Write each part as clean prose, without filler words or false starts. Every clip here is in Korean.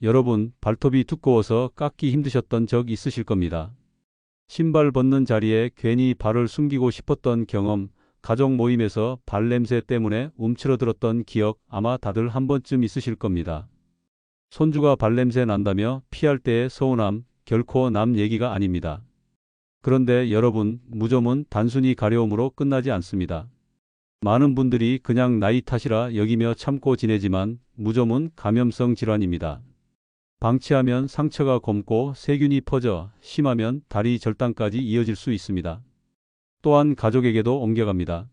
여러분, 발톱이 두꺼워서 깎기 힘드셨던 적 있으실 겁니다. 신발 벗는 자리에 괜히 발을 숨기고 싶었던 경험, 가족 모임에서 발냄새 때문에 움츠러들었던 기억 아마 다들 한 번쯤 있으실 겁니다. 손주가 발냄새 난다며 피할 때의 서운함, 결코 남 얘기가 아닙니다. 그런데 여러분, 무좀은 단순히 가려움으로 끝나지 않습니다. 많은 분들이 그냥 나이 탓이라 여기며 참고 지내지만 무좀은 감염성 질환입니다. 방치하면 상처가 곪고 세균이 퍼져 심하면 다리 절단까지 이어질 수 있습니다. 또한 가족에게도 옮겨갑니다.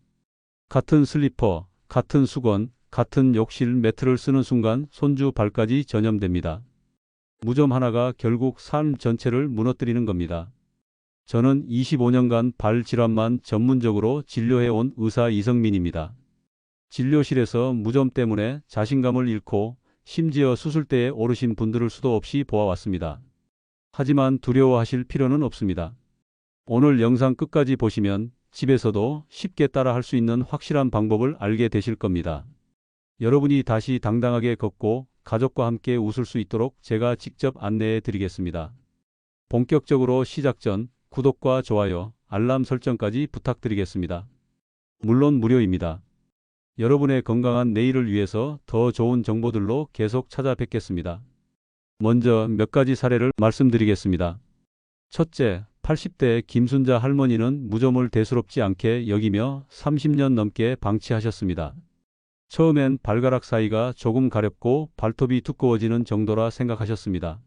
같은 슬리퍼, 같은 수건, 같은 욕실 매트를 쓰는 순간 손주 발까지 전염됩니다. 무좀 하나가 결국 삶 전체를 무너뜨리는 겁니다. 저는 25년간 발 질환만 전문적으로 진료해온 의사 이성민입니다. 진료실에서 무좀 때문에 자신감을 잃고 심지어 수술대에 오르신 분들을 수도 없이 보아왔습니다. 하지만 두려워하실 필요는 없습니다. 오늘 영상 끝까지 보시면 집에서도 쉽게 따라 할 수 있는 확실한 방법을 알게 되실 겁니다. 여러분이 다시 당당하게 걷고 가족과 함께 웃을 수 있도록 제가 직접 안내해 드리겠습니다. 본격적으로 시작 전 구독과 좋아요, 알람 설정까지 부탁드리겠습니다. 물론 무료입니다. 여러분의 건강한 내일을 위해서 더 좋은 정보들로 계속 찾아뵙겠습니다. 먼저 몇 가지 사례를 말씀드리겠습니다. 첫째, 80대 김순자 할머니는 무좀을 대수롭지 않게 여기며 30년 넘게 방치하셨습니다. 처음엔 발가락 사이가 조금 가렵고 발톱이 두꺼워지는 정도라 생각하셨습니다.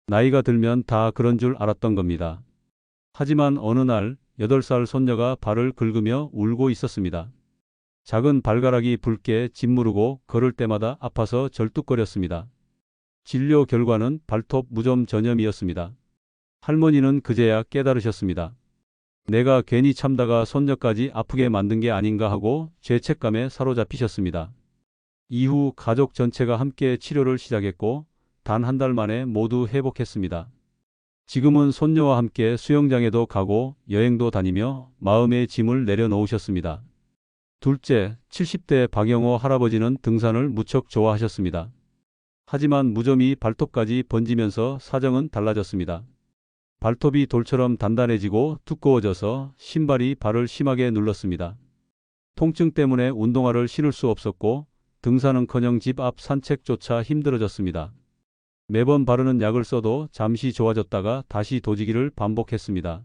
나이가 들면 다 그런 줄 알았던 겁니다. 하지만 어느 날 8살 손녀가 발을 긁으며 울고 있었습니다. 작은 발가락이 붉게 짓무르고 걸을 때마다 아파서 절뚝거렸습니다. 진료 결과는 발톱 무좀 전염이었습니다. 할머니는 그제야 깨달으셨습니다. 내가 괜히 참다가 손녀까지 아프게 만든 게 아닌가 하고 죄책감에 사로잡히셨습니다. 이후 가족 전체가 함께 치료를 시작했고 단 한 달 만에 모두 회복했습니다. 지금은 손녀와 함께 수영장에도 가고 여행도 다니며 마음의 짐을 내려놓으셨습니다. 둘째, 70대 박영호 할아버지는 등산을 무척 좋아하셨습니다. 하지만 무좀이 발톱까지 번지면서 사정은 달라졌습니다. 발톱이 돌처럼 단단해지고 두꺼워져서 신발이 발을 심하게 눌렀습니다. 통증 때문에 운동화를 신을 수 없었고 등산은커녕 집 앞 산책조차 힘들어졌습니다. 매번 바르는 약을 써도 잠시 좋아졌다가 다시 도지기를 반복했습니다.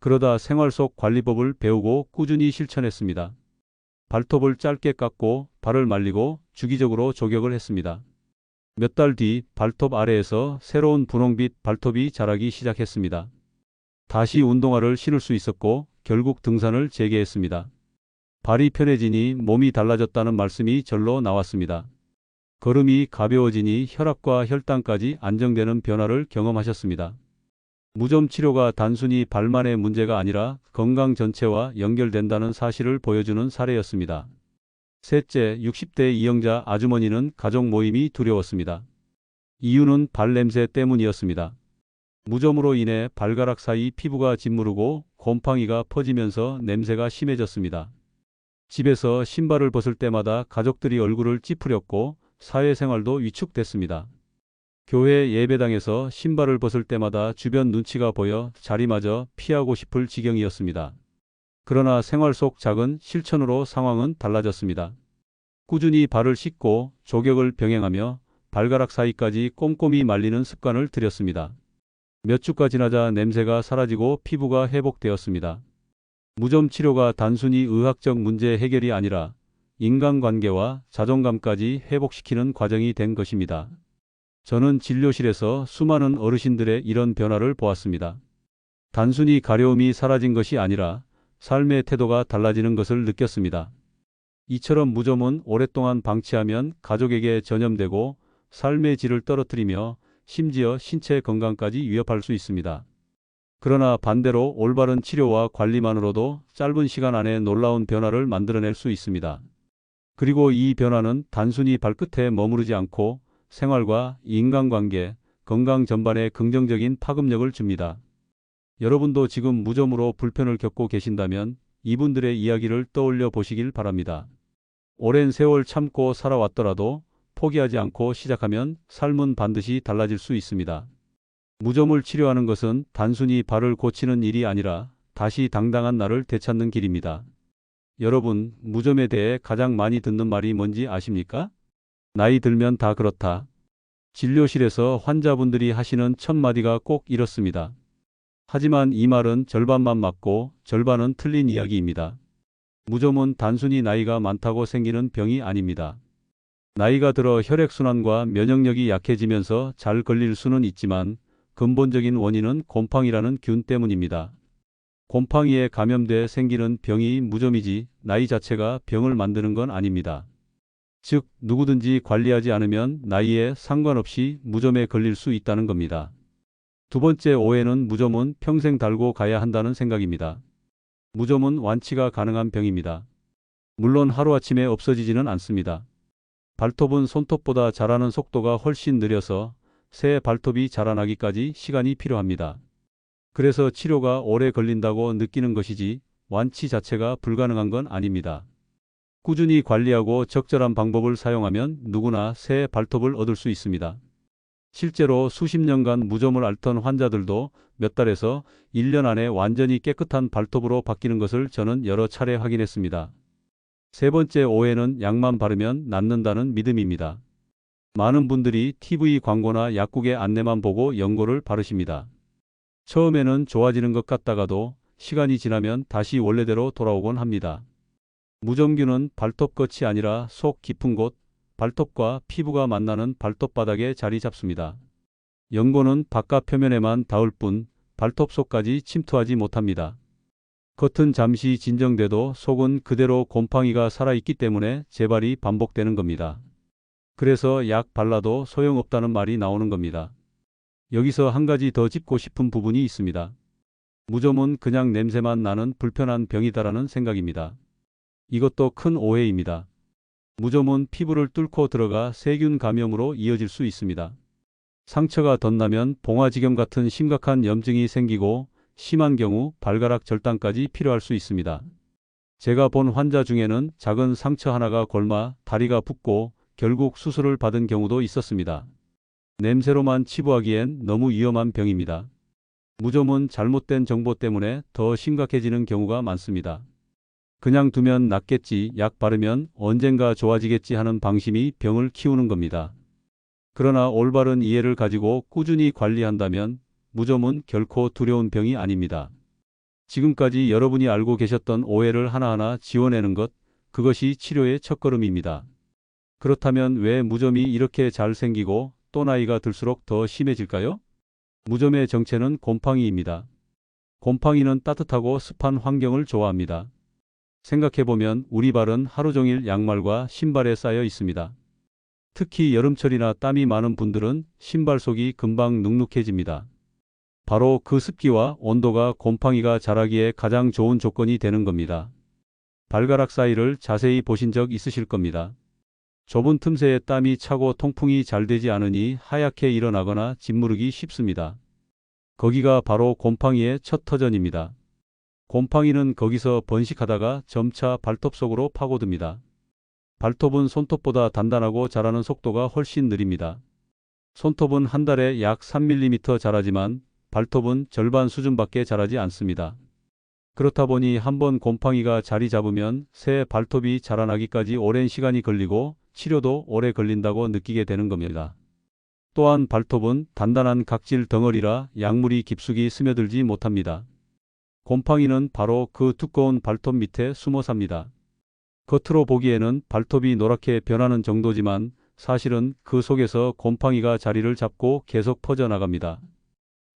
그러다 생활 속 관리법을 배우고 꾸준히 실천했습니다. 발톱을 짧게 깎고 발을 말리고 주기적으로 조격을 했습니다. 몇 달 뒤 발톱 아래에서 새로운 분홍빛 발톱이 자라기 시작했습니다. 다시 운동화를 신을 수 있었고 결국 등산을 재개했습니다. 발이 편해지니 몸이 달라졌다는 말씀이 절로 나왔습니다. 걸음이 가벼워지니 혈압과 혈당까지 안정되는 변화를 경험하셨습니다. 무좀 치료가 단순히 발만의 문제가 아니라 건강 전체와 연결된다는 사실을 보여주는 사례였습니다. 셋째, 60대 이영자 아주머니는 가족 모임이 두려웠습니다. 이유는 발냄새 때문이었습니다. 무좀으로 인해 발가락 사이 피부가 짓무르고 곰팡이가 퍼지면서 냄새가 심해졌습니다. 집에서 신발을 벗을 때마다 가족들이 얼굴을 찌푸렸고 사회생활도 위축됐습니다. 교회 예배당에서 신발을 벗을 때마다 주변 눈치가 보여 자리마저 피하고 싶을 지경이었습니다. 그러나 생활 속 작은 실천으로 상황은 달라졌습니다. 꾸준히 발을 씻고 조격을 병행하며 발가락 사이까지 꼼꼼히 말리는 습관을 들였습니다. 몇 주가 지나자 냄새가 사라지고 피부가 회복되었습니다. 무좀 치료가 단순히 의학적 문제 해결이 아니라 인간관계와 자존감까지 회복시키는 과정이 된 것입니다. 저는 진료실에서 수많은 어르신들의 이런 변화를 보았습니다. 단순히 가려움이 사라진 것이 아니라 삶의 태도가 달라지는 것을 느꼈습니다. 이처럼 무좀은 오랫동안 방치하면 가족에게 전염되고 삶의 질을 떨어뜨리며 심지어 신체 건강까지 위협할 수 있습니다. 그러나 반대로 올바른 치료와 관리만으로도 짧은 시간 안에 놀라운 변화를 만들어낼 수 있습니다. 그리고 이 변화는 단순히 발끝에 머무르지 않고 생활과 인간관계, 건강 전반에 긍정적인 파급력을 줍니다. 여러분도 지금 무좀으로 불편을 겪고 계신다면 이분들의 이야기를 떠올려 보시길 바랍니다. 오랜 세월 참고 살아왔더라도 포기하지 않고 시작하면 삶은 반드시 달라질 수 있습니다. 무좀을 치료하는 것은 단순히 발을 고치는 일이 아니라 다시 당당한 나를 되찾는 길입니다. 여러분, 무좀에 대해 가장 많이 듣는 말이 뭔지 아십니까? 나이 들면 다 그렇다. 진료실에서 환자분들이 하시는 첫 마디가 꼭 이렇습니다. 하지만 이 말은 절반만 맞고 절반은 틀린 이야기입니다. 무좀은 단순히 나이가 많다고 생기는 병이 아닙니다. 나이가 들어 혈액순환과 면역력이 약해지면서 잘 걸릴 수는 있지만 근본적인 원인은 곰팡이라는 균 때문입니다. 곰팡이에 감염돼 생기는 병이 무좀이지 나이 자체가 병을 만드는 건 아닙니다. 즉, 누구든지 관리하지 않으면 나이에 상관없이 무좀에 걸릴 수 있다는 겁니다. 두 번째 오해는 무좀은 평생 달고 가야 한다는 생각입니다. 무좀은 완치가 가능한 병입니다. 물론 하루아침에 없어지지는 않습니다. 발톱은 손톱보다 자라는 속도가 훨씬 느려서 새 발톱이 자라나기까지 시간이 필요합니다. 그래서 치료가 오래 걸린다고 느끼는 것이지 완치 자체가 불가능한 건 아닙니다. 꾸준히 관리하고 적절한 방법을 사용하면 누구나 새 발톱을 얻을 수 있습니다. 실제로 수십 년간 무좀을 앓던 환자들도 몇 달에서 1년 안에 완전히 깨끗한 발톱으로 바뀌는 것을 저는 여러 차례 확인했습니다. 세 번째 오해는 약만 바르면 낫는다는 믿음입니다. 많은 분들이 TV 광고나 약국의 안내만 보고 연고를 바르십니다. 처음에는 좋아지는 것 같다가도 시간이 지나면 다시 원래대로 돌아오곤 합니다. 무좀균은 발톱 끝이 아니라 속 깊은 곳, 발톱과 피부가 만나는 발톱바닥에 자리 잡습니다. 연고는 바깥 표면에만 닿을 뿐 발톱 속까지 침투하지 못합니다. 겉은 잠시 진정돼도 속은 그대로 곰팡이가 살아있기 때문에 재발이 반복되는 겁니다. 그래서 약 발라도 소용없다는 말이 나오는 겁니다. 여기서 한 가지 더 짚고 싶은 부분이 있습니다. 무좀은 그냥 냄새만 나는 불편한 병이다라는 생각입니다. 이것도 큰 오해입니다. 무좀은 피부를 뚫고 들어가 세균 감염으로 이어질 수 있습니다. 상처가 덧나면 봉화지경 같은 심각한 염증이 생기고 심한 경우 발가락 절단까지 필요할 수 있습니다. 제가 본 환자 중에는 작은 상처 하나가 골마 다리가 붓고 결국 수술을 받은 경우도 있었습니다. 냄새로만 치부하기엔 너무 위험한 병입니다. 무좀은 잘못된 정보 때문에 더 심각해지는 경우가 많습니다. 그냥 두면 낫겠지, 약 바르면 언젠가 좋아지겠지 하는 방심이 병을 키우는 겁니다. 그러나 올바른 이해를 가지고 꾸준히 관리한다면 무좀은 결코 두려운 병이 아닙니다. 지금까지 여러분이 알고 계셨던 오해를 하나하나 지워내는 것, 그것이 치료의 첫걸음입니다. 그렇다면 왜 무좀이 이렇게 잘 생기고 또 나이가 들수록 더 심해질까요? 무좀의 정체는 곰팡이입니다. 곰팡이는 따뜻하고 습한 환경을 좋아합니다. 생각해보면 우리 발은 하루 종일 양말과 신발에 쌓여 있습니다. 특히 여름철이나 땀이 많은 분들은 신발 속이 금방 눅눅해집니다. 바로 그 습기와 온도가 곰팡이가 자라기에 가장 좋은 조건이 되는 겁니다. 발가락 사이를 자세히 보신 적 있으실 겁니다. 좁은 틈새에 땀이 차고 통풍이 잘 되지 않으니 하얗게 일어나거나 짓무르기 쉽습니다. 거기가 바로 곰팡이의 첫 터전입니다. 곰팡이는 거기서 번식하다가 점차 발톱 속으로 파고듭니다. 발톱은 손톱보다 단단하고 자라는 속도가 훨씬 느립니다. 손톱은 한 달에 약 3mm 자라지만 발톱은 절반 수준밖에 자라지 않습니다. 그렇다 보니 한번 곰팡이가 자리 잡으면 새 발톱이 자라나기까지 오랜 시간이 걸리고 치료도 오래 걸린다고 느끼게 되는 겁니다. 또한 발톱은 단단한 각질 덩어리라 약물이 깊숙이 스며들지 못합니다. 곰팡이는 바로 그 두꺼운 발톱 밑에 숨어 삽니다. 겉으로 보기에는 발톱이 노랗게 변하는 정도지만 사실은 그 속에서 곰팡이가 자리를 잡고 계속 퍼져나갑니다.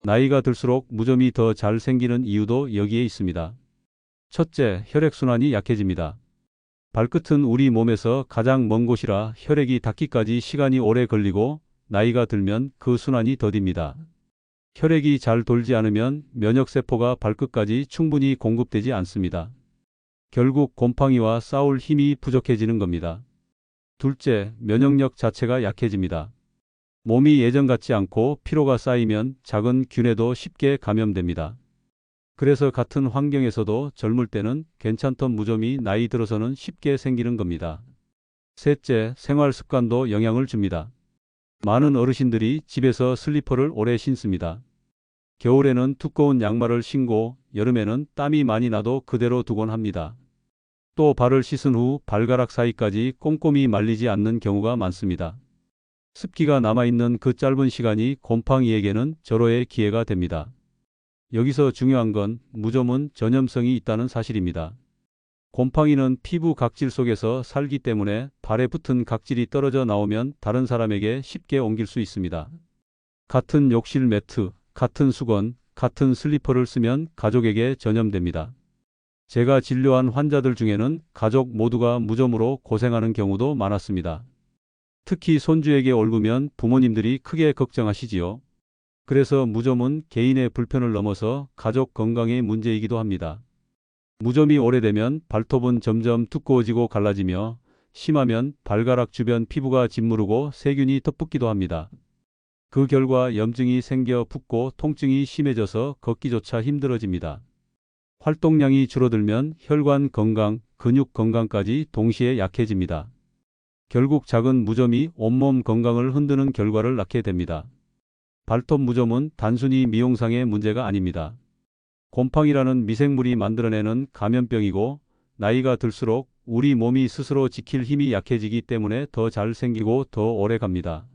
나이가 들수록 무좀이 더 잘 생기는 이유도 여기에 있습니다. 첫째, 혈액순환이 약해집니다. 발끝은 우리 몸에서 가장 먼 곳이라 혈액이 닿기까지 시간이 오래 걸리고 나이가 들면 그 순환이 더딥니다. 혈액이 잘 돌지 않으면 면역세포가 발끝까지 충분히 공급되지 않습니다. 결국 곰팡이와 싸울 힘이 부족해지는 겁니다. 둘째, 면역력 자체가 약해집니다. 몸이 예전 같지 않고 피로가 쌓이면 작은 균에도 쉽게 감염됩니다. 그래서 같은 환경에서도 젊을 때는 괜찮던 무좀이 나이 들어서는 쉽게 생기는 겁니다. 셋째, 생활 습관도 영향을 줍니다. 많은 어르신들이 집에서 슬리퍼를 오래 신습니다. 겨울에는 두꺼운 양말을 신고 여름에는 땀이 많이 나도 그대로 두곤 합니다. 또 발을 씻은 후 발가락 사이까지 꼼꼼히 말리지 않는 경우가 많습니다. 습기가 남아있는 그 짧은 시간이 곰팡이에게는 절호의 기회가 됩니다. 여기서 중요한 건 무좀은 전염성이 있다는 사실입니다. 곰팡이는 피부 각질 속에서 살기 때문에 발에 붙은 각질이 떨어져 나오면 다른 사람에게 쉽게 옮길 수 있습니다. 같은 욕실 매트, 같은 수건, 같은 슬리퍼를 쓰면 가족에게 전염됩니다. 제가 진료한 환자들 중에는 가족 모두가 무좀으로 고생하는 경우도 많았습니다. 특히 손주에게 옮으면 부모님들이 크게 걱정하시지요. 그래서 무좀은 개인의 불편을 넘어서 가족 건강의 문제이기도 합니다. 무좀이 오래되면 발톱은 점점 두꺼워지고 갈라지며 심하면 발가락 주변 피부가 짓무르고 세균이 덮붙기도 합니다. 그 결과 염증이 생겨 붓고 통증이 심해져서 걷기조차 힘들어집니다. 활동량이 줄어들면 혈관 건강, 근육 건강까지 동시에 약해집니다. 결국 작은 무좀이 온몸 건강을 흔드는 결과를 낳게 됩니다. 발톱 무좀은 단순히 미용상의 문제가 아닙니다. 곰팡이라는 미생물이 만들어내는 감염병이고 나이가 들수록 우리 몸이 스스로 지킬 힘이 약해지기 때문에 더 잘 생기고 더 오래 갑니다.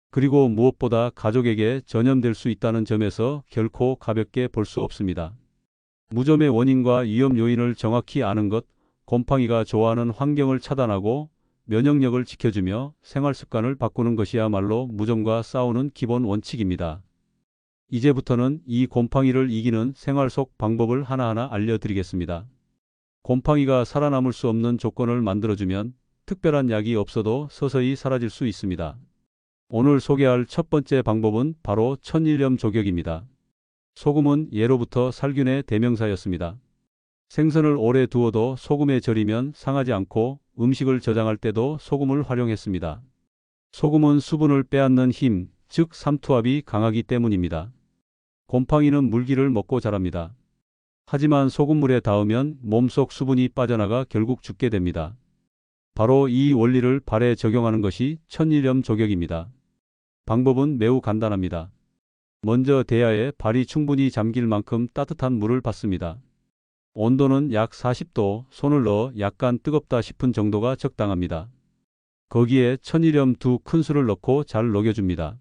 그리고 무엇보다 가족에게 전염될 수 있다는 점에서 결코 가볍게 볼 수 없습니다. 무좀의 원인과 위험 요인을 정확히 아는 것, 곰팡이가 좋아하는 환경을 차단하고 면역력을 지켜주며 생활 습관을 바꾸는 것이야말로 무좀과 싸우는 기본 원칙입니다. 이제부터는 이 곰팡이를 이기는 생활 속 방법을 하나하나 알려드리겠습니다. 곰팡이가 살아남을 수 없는 조건을 만들어주면 특별한 약이 없어도 서서히 사라질 수 있습니다. 오늘 소개할 첫 번째 방법은 바로 천일염 조격입니다. 소금은 예로부터 살균의 대명사였습니다. 생선을 오래 두어도 소금에 절이면 상하지 않고 음식을 저장할 때도 소금을 활용했습니다. 소금은 수분을 빼앗는 힘, 즉 삼투압이 강하기 때문입니다. 곰팡이는 물기를 먹고 자랍니다. 하지만 소금물에 닿으면 몸속 수분이 빠져나가 결국 죽게 됩니다. 바로 이 원리를 발에 적용하는 것이 천일염 조격입니다. 방법은 매우 간단합니다. 먼저 대야에 발이 충분히 잠길 만큼 따뜻한 물을 붓습니다. 온도는 약 40도, 손을 넣어 약간 뜨겁다 싶은 정도가 적당합니다. 거기에 천일염 2큰술을 넣고 잘 녹여줍니다.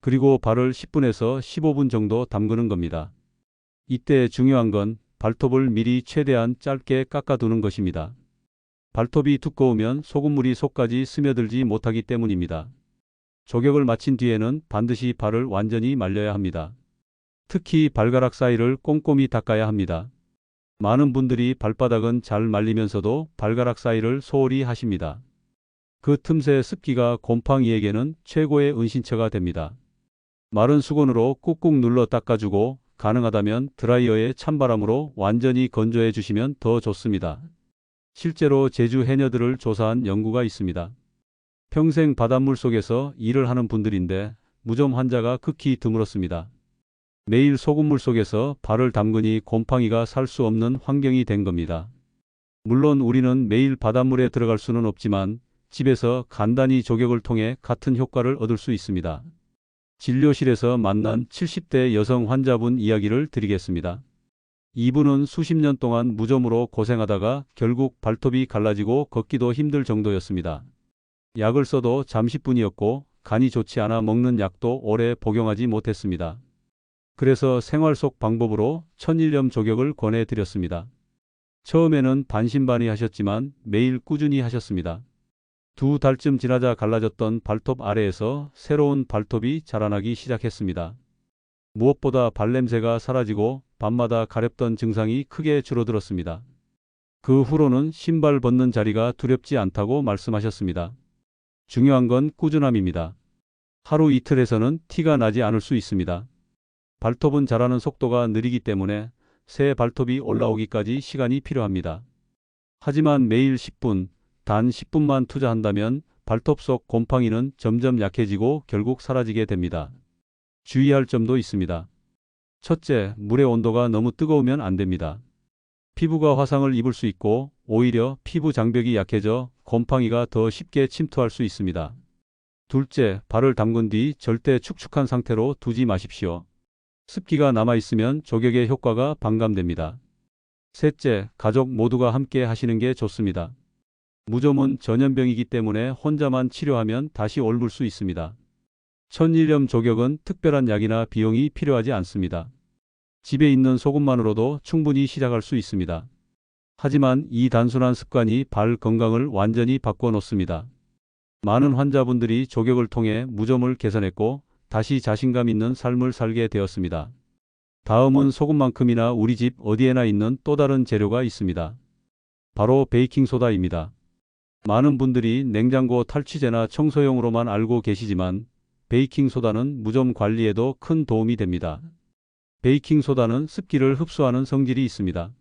그리고 발을 10분에서 15분 정도 담그는 겁니다. 이때 중요한 건 발톱을 미리 최대한 짧게 깎아두는 것입니다. 발톱이 두꺼우면 소금물이 속까지 스며들지 못하기 때문입니다. 조격을 마친 뒤에는 반드시 발을 완전히 말려야 합니다. 특히 발가락 사이를 꼼꼼히 닦아야 합니다. 많은 분들이 발바닥은 잘 말리면서도 발가락 사이를 소홀히 하십니다. 그 틈새 습기가 곰팡이에게는 최고의 은신처가 됩니다. 마른 수건으로 꾹꾹 눌러 닦아주고 가능하다면 드라이어에 찬바람으로 완전히 건조해 주시면 더 좋습니다. 실제로 제주 해녀들을 조사한 연구가 있습니다. 평생 바닷물 속에서 일을 하는 분들인데 무좀 환자가 극히 드물었습니다. 매일 소금물 속에서 발을 담그니 곰팡이가 살 수 없는 환경이 된 겁니다. 물론 우리는 매일 바닷물에 들어갈 수는 없지만 집에서 간단히 조격을 통해 같은 효과를 얻을 수 있습니다. 진료실에서 만난 70대 여성 환자분 이야기를 드리겠습니다. 이분은 수십 년 동안 무좀으로 고생하다가 결국 발톱이 갈라지고 걷기도 힘들 정도였습니다. 약을 써도 잠시뿐이었고 간이 좋지 않아 먹는 약도 오래 복용하지 못했습니다. 그래서 생활 속 방법으로 천일염 조격을 권해드렸습니다. 처음에는 반신반의하셨지만 매일 꾸준히 하셨습니다. 2달쯤 지나자 갈라졌던 발톱 아래에서 새로운 발톱이 자라나기 시작했습니다. 무엇보다 발냄새가 사라지고 밤마다 가렵던 증상이 크게 줄어들었습니다. 그 후로는 신발 벗는 자리가 두렵지 않다고 말씀하셨습니다. 중요한 건 꾸준함입니다. 하루 이틀에서는 티가 나지 않을 수 있습니다. 발톱은 자라는 속도가 느리기 때문에 새 발톱이 올라오기까지 시간이 필요합니다. 하지만 매일 10분, 단 10분만 투자한다면 발톱 속 곰팡이는 점점 약해지고 결국 사라지게 됩니다. 주의할 점도 있습니다. 첫째, 물의 온도가 너무 뜨거우면 안 됩니다. 피부가 화상을 입을 수 있고 오히려 피부 장벽이 약해져 곰팡이가 더 쉽게 침투할 수 있습니다. 둘째, 발을 담근 뒤 절대 축축한 상태로 두지 마십시오. 습기가 남아있으면 조격의 효과가 반감됩니다. 셋째, 가족 모두가 함께 하시는 게 좋습니다. 무좀은 전염병이기 때문에 혼자만 치료하면 다시 옮을 수 있습니다. 천일염 조격은 특별한 약이나 비용이 필요하지 않습니다. 집에 있는 소금만으로도 충분히 시작할 수 있습니다. 하지만 이 단순한 습관이 발 건강을 완전히 바꿔놓습니다. 많은 환자분들이 조격을 통해 무좀을 개선했고 다시 자신감 있는 삶을 살게 되었습니다. 다음은 소금만큼이나 우리 집 어디에나 있는 또 다른 재료가 있습니다. 바로 베이킹소다입니다. 많은 분들이 냉장고 탈취제나 청소용으로만 알고 계시지만 베이킹소다는 무좀 관리에도 큰 도움이 됩니다. 베이킹소다는 습기를 흡수하는 성질이 있습니다.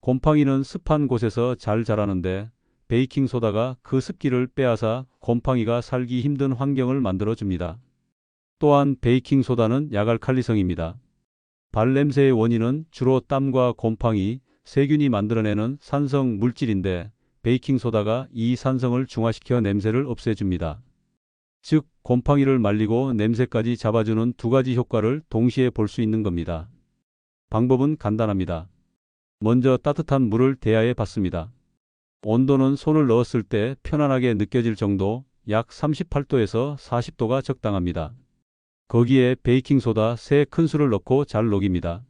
곰팡이는 습한 곳에서 잘 자라는데 베이킹소다가 그 습기를 빼앗아 곰팡이가 살기 힘든 환경을 만들어줍니다. 또한 베이킹소다는 약알칼리성입니다. 발냄새의 원인은 주로 땀과 곰팡이, 세균이 만들어내는 산성 물질인데 베이킹소다가 이 산성을 중화시켜 냄새를 없애줍니다. 즉, 곰팡이를 말리고 냄새까지 잡아주는 두 가지 효과를 동시에 볼 수 있는 겁니다. 방법은 간단합니다. 먼저 따뜻한 물을 대야에 받습니다. 온도는 손을 넣었을 때 편안하게 느껴질 정도, 약 38도에서 40도가 적당합니다. 거기에 베이킹소다 3큰술을 넣고 잘 녹입니다.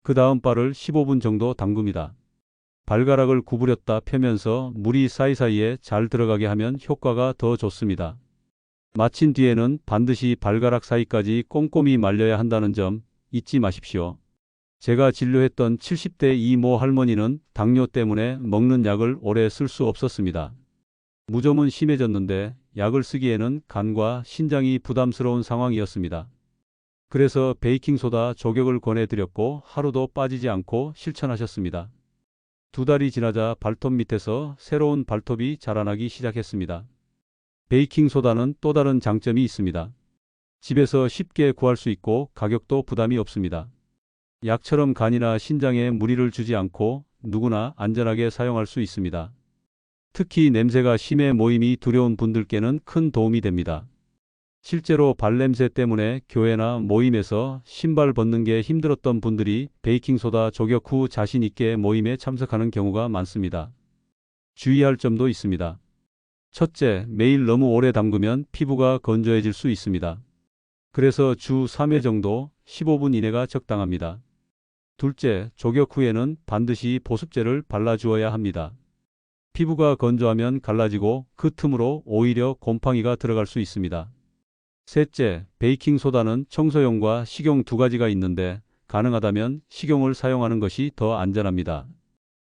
그 다음 발을 15분 정도 담굽니다. 발가락을 구부렸다 펴면서 물이 사이사이에 잘 들어가게 하면 효과가 더 좋습니다. 마친 뒤에는 반드시 발가락 사이까지 꼼꼼히 말려야 한다는 점 잊지 마십시오. 제가 진료했던 70대 이모 할머니는 당뇨 때문에 먹는 약을 오래 쓸 수 없었습니다. 무좀은 심해졌는데 약을 쓰기에는 간과 신장이 부담스러운 상황이었습니다. 그래서 베이킹소다 조격을 권해드렸고 하루도 빠지지 않고 실천하셨습니다. 2달이 지나자 발톱 밑에서 새로운 발톱이 자라나기 시작했습니다. 베이킹소다는 또 다른 장점이 있습니다. 집에서 쉽게 구할 수 있고 가격도 부담이 없습니다. 약처럼 간이나 신장에 무리를 주지 않고 누구나 안전하게 사용할 수 있습니다. 특히 냄새가 심해 모임이 두려운 분들께는 큰 도움이 됩니다. 실제로 발냄새 때문에 교회나 모임에서 신발 벗는 게 힘들었던 분들이 베이킹소다 조격 후 자신 있게 모임에 참석하는 경우가 많습니다. 주의할 점도 있습니다. 첫째, 매일 너무 오래 담그면 피부가 건조해질 수 있습니다. 그래서 주 3회 정도 15분 이내가 적당합니다. 둘째, 조격 후에는 반드시 보습제를 발라주어야 합니다. 피부가 건조하면 갈라지고 그 틈으로 오히려 곰팡이가 들어갈 수 있습니다. 셋째, 베이킹소다는 청소용과 식용 두 가지가 있는데 가능하다면 식용을 사용하는 것이 더 안전합니다.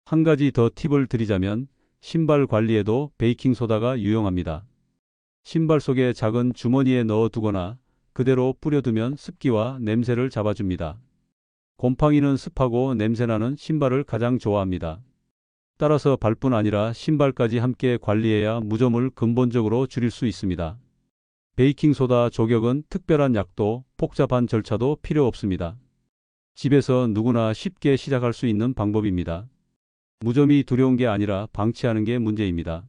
한 가지 더 팁을 드리자면 신발 관리에도 베이킹소다가 유용합니다. 신발 속에 작은 주머니에 넣어두거나 그대로 뿌려두면 습기와 냄새를 잡아줍니다. 곰팡이는 습하고 냄새나는 신발을 가장 좋아합니다. 따라서 발뿐 아니라 신발까지 함께 관리해야 무좀을 근본적으로 줄일 수 있습니다. 베이킹소다 조격은 특별한 약도 복잡한 절차도 필요 없습니다. 집에서 누구나 쉽게 시작할 수 있는 방법입니다. 무좀이 두려운 게 아니라 방치하는 게 문제입니다.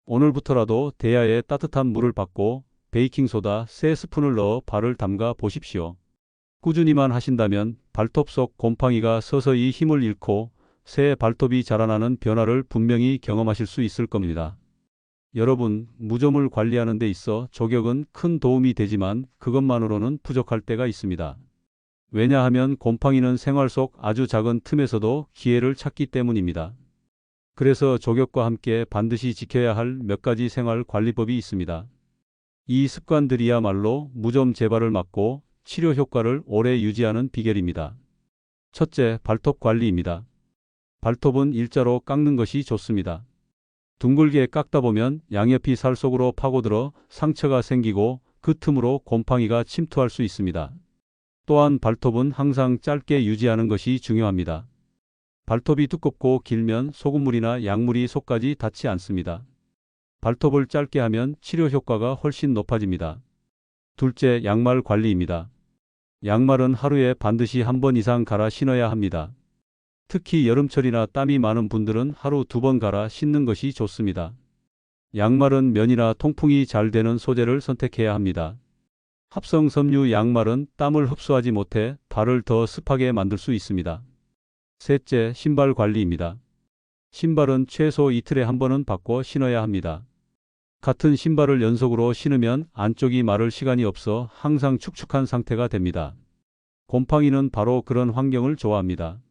오늘부터라도 대야에 따뜻한 물을 받고 베이킹소다 3스푼을 넣어 발을 담가 보십시오. 꾸준히만 하신다면 발톱 속 곰팡이가 서서히 힘을 잃고 새 발톱이 자라나는 변화를 분명히 경험하실 수 있을 겁니다. 여러분, 무좀을 관리하는 데 있어 조격은 큰 도움이 되지만 그것만으로는 부족할 때가 있습니다. 왜냐하면 곰팡이는 생활 속 아주 작은 틈에서도 기회를 찾기 때문입니다. 그래서 조격과 함께 반드시 지켜야 할 몇 가지 생활 관리법이 있습니다. 이 습관들이야말로 무좀 재발을 막고 치료 효과를 오래 유지하는 비결입니다. 첫째, 발톱 관리입니다. 발톱은 일자로 깎는 것이 좋습니다. 둥글게 깎다 보면 양옆이 살 속으로 파고들어 상처가 생기고 그 틈으로 곰팡이가 침투할 수 있습니다. 또한 발톱은 항상 짧게 유지하는 것이 중요합니다. 발톱이 두껍고 길면 소금물이나 약물이 속까지 닿지 않습니다. 발톱을 짧게 하면 치료 효과가 훨씬 높아집니다. 둘째, 양말 관리입니다. 양말은 하루에 반드시 한 번 이상 갈아 신어야 합니다. 특히 여름철이나 땀이 많은 분들은 하루 2번 갈아 신는 것이 좋습니다. 양말은 면이나 통풍이 잘 되는 소재를 선택해야 합니다. 합성 섬유 양말은 땀을 흡수하지 못해 발을 더 습하게 만들 수 있습니다. 셋째, 신발 관리입니다. 신발은 최소 이틀에 한 번은 바꿔 신어야 합니다. 같은 신발을 연속으로 신으면 안쪽이 마를 시간이 없어 항상 축축한 상태가 됩니다. 곰팡이는 바로 그런 환경을 좋아합니다.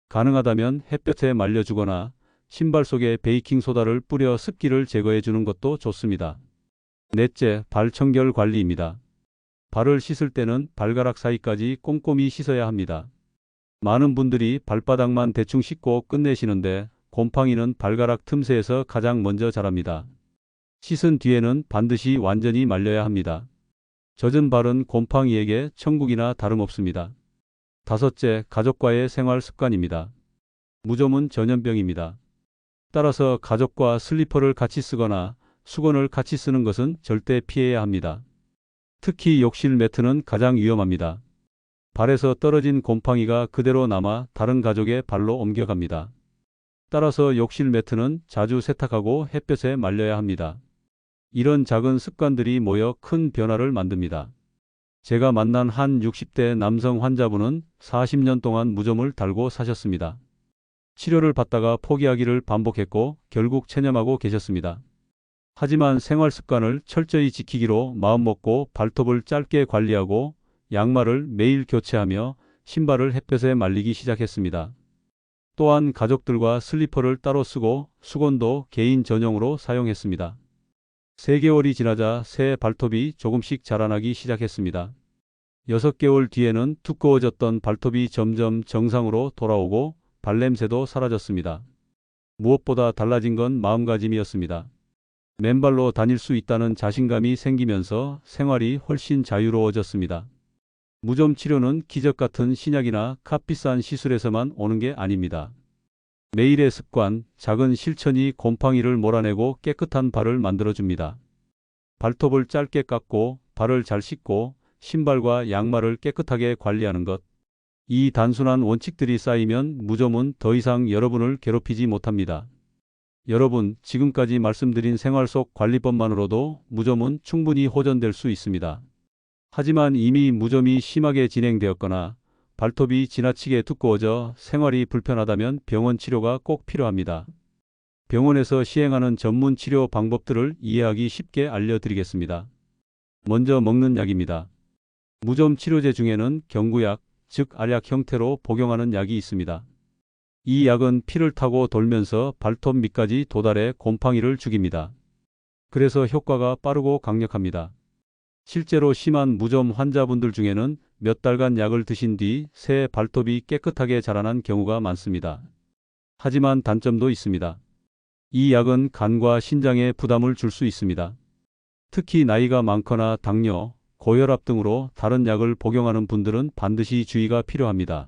가능하다면 햇볕에 말려주거나 신발 속에 베이킹소다를 뿌려 습기를 제거해 주는 것도 좋습니다. 넷째, 발 청결 관리입니다. 발을 씻을 때는 발가락 사이까지 꼼꼼히 씻어야 합니다. 많은 분들이 발바닥만 대충 씻고 끝내시는데 곰팡이는 발가락 틈새에서 가장 먼저 자랍니다. 씻은 뒤에는 반드시 완전히 말려야 합니다. 젖은 발은 곰팡이에게 천국이나 다름없습니다. 다섯째, 가족과의 생활 습관입니다. 무좀은 전염병입니다. 따라서 가족과 슬리퍼를 같이 쓰거나 수건을 같이 쓰는 것은 절대 피해야 합니다. 특히 욕실 매트는 가장 위험합니다. 발에서 떨어진 곰팡이가 그대로 남아 다른 가족의 발로 옮겨갑니다. 따라서 욕실 매트는 자주 세탁하고 햇볕에 말려야 합니다. 이런 작은 습관들이 모여 큰 변화를 만듭니다. 제가 만난 한 60대 남성 환자분은 40년 동안 무좀을 달고 사셨습니다. 치료를 받다가 포기하기를 반복했고 결국 체념하고 계셨습니다. 하지만 생활 습관을 철저히 지키기로 마음먹고 발톱을 짧게 관리하고 양말을 매일 교체하며 신발을 햇볕에 말리기 시작했습니다. 또한 가족들과 슬리퍼를 따로 쓰고 수건도 개인 전용으로 사용했습니다. 3개월이 지나자 새 발톱이 조금씩 자라나기 시작했습니다. 6개월 뒤에는 두꺼워졌던 발톱이 점점 정상으로 돌아오고 발냄새도 사라졌습니다. 무엇보다 달라진 건 마음가짐이었습니다. 맨발로 다닐 수 있다는 자신감이 생기면서 생활이 훨씬 자유로워졌습니다. 무좀 치료는 기적 같은 신약이나 값비싼 시술에서만 오는 게 아닙니다. 매일의 습관, 작은 실천이 곰팡이를 몰아내고 깨끗한 발을 만들어줍니다. 발톱을 짧게 깎고 발을 잘 씻고 신발과 양말을 깨끗하게 관리하는 것. 이 단순한 원칙들이 쌓이면 무좀은 더 이상 여러분을 괴롭히지 못합니다. 여러분, 지금까지 말씀드린 생활 속 관리법만으로도 무좀은 충분히 호전될 수 있습니다. 하지만 이미 무좀이 심하게 진행되었거나 발톱이 지나치게 두꺼워져 생활이 불편하다면 병원 치료가 꼭 필요합니다. 병원에서 시행하는 전문 치료 방법들을 이해하기 쉽게 알려드리겠습니다. 먼저 먹는 약입니다. 무좀 치료제 중에는 경구약, 즉 알약 형태로 복용하는 약이 있습니다. 이 약은 피를 타고 돌면서 발톱 밑까지 도달해 곰팡이를 죽입니다. 그래서 효과가 빠르고 강력합니다. 실제로 심한 무좀 환자분들 중에는 몇 달간 약을 드신 뒤 새 발톱이 깨끗하게 자라난 경우가 많습니다. 하지만 단점도 있습니다. 이 약은 간과 신장에 부담을 줄 수 있습니다. 특히 나이가 많거나 당뇨, 고혈압 등으로 다른 약을 복용하는 분들은 반드시 주의가 필요합니다.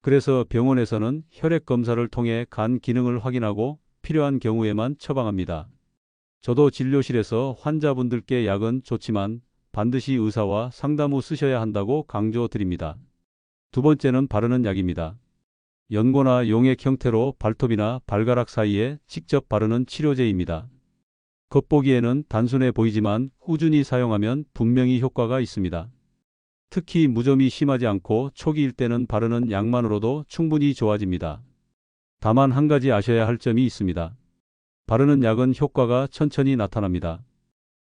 그래서 병원에서는 혈액 검사를 통해 간 기능을 확인하고 필요한 경우에만 처방합니다. 저도 진료실에서 환자분들께 약은 좋지만 반드시 의사와 상담 후 쓰셔야 한다고 강조드립니다. 두 번째는 바르는 약입니다. 연고나 용액 형태로 발톱이나 발가락 사이에 직접 바르는 치료제입니다. 겉보기에는 단순해 보이지만 꾸준히 사용하면 분명히 효과가 있습니다. 특히 무좀이 심하지 않고 초기일 때는 바르는 약만으로도 충분히 좋아집니다. 다만 한 가지 아셔야 할 점이 있습니다. 바르는 약은 효과가 천천히 나타납니다.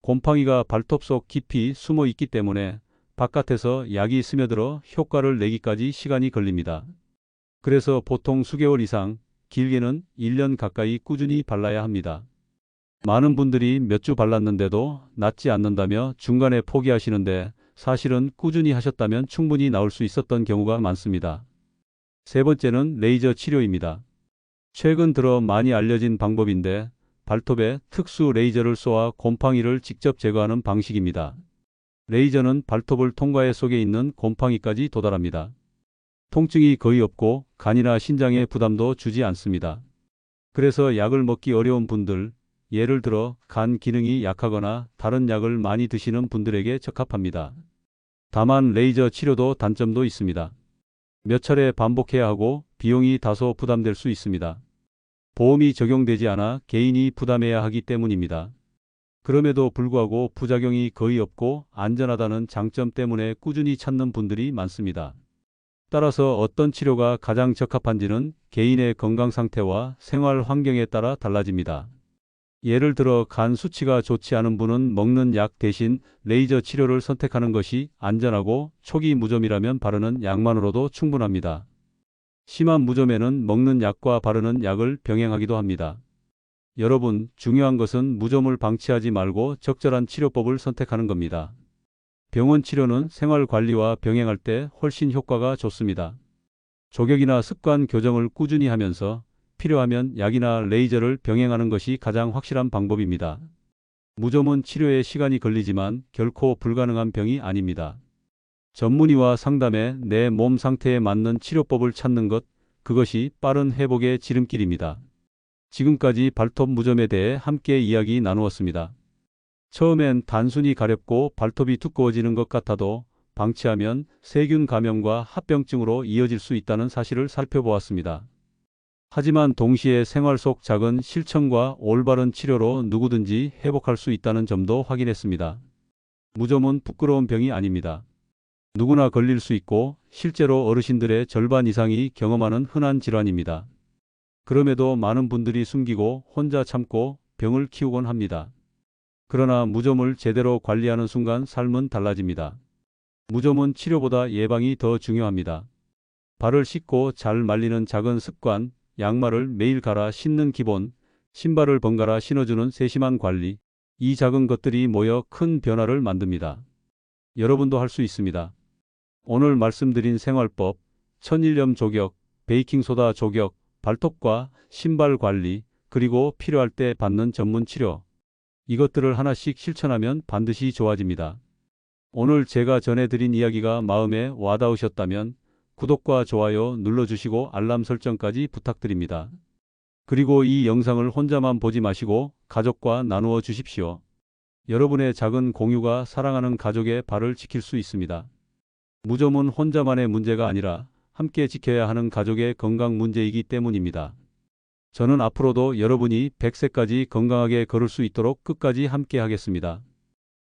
곰팡이가 발톱 속 깊이 숨어 있기 때문에 바깥에서 약이 스며들어 효과를 내기까지 시간이 걸립니다. 그래서 보통 수개월 이상, 길게는 1년 가까이 꾸준히 발라야 합니다. 많은 분들이 몇 주 발랐는데도 낫지 않는다며 중간에 포기하시는데 사실은 꾸준히 하셨다면 충분히 나을 수 있었던 경우가 많습니다. 세 번째는 레이저 치료입니다. 최근 들어 많이 알려진 방법인데 발톱에 특수 레이저를 쏘아 곰팡이를 직접 제거하는 방식입니다. 레이저는 발톱을 통과해 속에 있는 곰팡이까지 도달합니다. 통증이 거의 없고 간이나 신장에 부담도 주지 않습니다. 그래서 약을 먹기 어려운 분들, 예를 들어 간 기능이 약하거나 다른 약을 많이 드시는 분들에게 적합합니다. 다만 레이저 치료도 단점도 있습니다. 몇 차례 반복해야 하고 비용이 다소 부담될 수 있습니다. 보험이 적용되지 않아 개인이 부담해야 하기 때문입니다. 그럼에도 불구하고 부작용이 거의 없고 안전하다는 장점 때문에 꾸준히 찾는 분들이 많습니다. 따라서 어떤 치료가 가장 적합한지는 개인의 건강 상태와 생활 환경에 따라 달라집니다. 예를 들어 간 수치가 좋지 않은 분은 먹는 약 대신 레이저 치료를 선택하는 것이 안전하고, 초기 무좀이라면 바르는 약만으로도 충분합니다. 심한 무좀에는 먹는 약과 바르는 약을 병행하기도 합니다. 여러분, 중요한 것은 무좀을 방치하지 말고 적절한 치료법을 선택하는 겁니다. 병원 치료는 생활 관리와 병행할 때 훨씬 효과가 좋습니다. 조격이나 습관 교정을 꾸준히 하면서 필요하면 약이나 레이저를 병행하는 것이 가장 확실한 방법입니다. 무좀은 치료에 시간이 걸리지만 결코 불가능한 병이 아닙니다. 전문의와 상담해 내 몸 상태에 맞는 치료법을 찾는 것, 그것이 빠른 회복의 지름길입니다. 지금까지 발톱 무좀에 대해 함께 이야기 나누었습니다. 처음엔 단순히 가렵고 발톱이 두꺼워지는 것 같아도 방치하면 세균 감염과 합병증으로 이어질 수 있다는 사실을 살펴보았습니다. 하지만 동시에 생활 속 작은 실천과 올바른 치료로 누구든지 회복할 수 있다는 점도 확인했습니다. 무좀은 부끄러운 병이 아닙니다. 누구나 걸릴 수 있고 실제로 어르신들의 절반 이상이 경험하는 흔한 질환입니다. 그럼에도 많은 분들이 숨기고 혼자 참고 병을 키우곤 합니다. 그러나 무좀을 제대로 관리하는 순간 삶은 달라집니다. 무좀은 치료보다 예방이 더 중요합니다. 발을 씻고 잘 말리는 작은 습관, 양말을 매일 갈아 신는 기본, 신발을 번갈아 신어주는 세심한 관리, 이 작은 것들이 모여 큰 변화를 만듭니다. 여러분도 할 수 있습니다. 오늘 말씀드린 생활법, 천일염 조격, 베이킹소다 조격, 발톱과 신발 관리, 그리고 필요할 때 받는 전문 치료, 이것들을 하나씩 실천하면 반드시 좋아집니다. 오늘 제가 전해드린 이야기가 마음에 와닿으셨다면 구독과 좋아요 눌러주시고 알람 설정까지 부탁드립니다. 그리고 이 영상을 혼자만 보지 마시고 가족과 나누어 주십시오. 여러분의 작은 공유가 사랑하는 가족의 발을 지킬 수 있습니다. 무좀은 혼자만의 문제가 아니라 함께 지켜야 하는 가족의 건강 문제이기 때문입니다. 저는 앞으로도 여러분이 100세까지 건강하게 걸을 수 있도록 끝까지 함께 하겠습니다.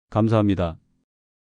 감사합니다.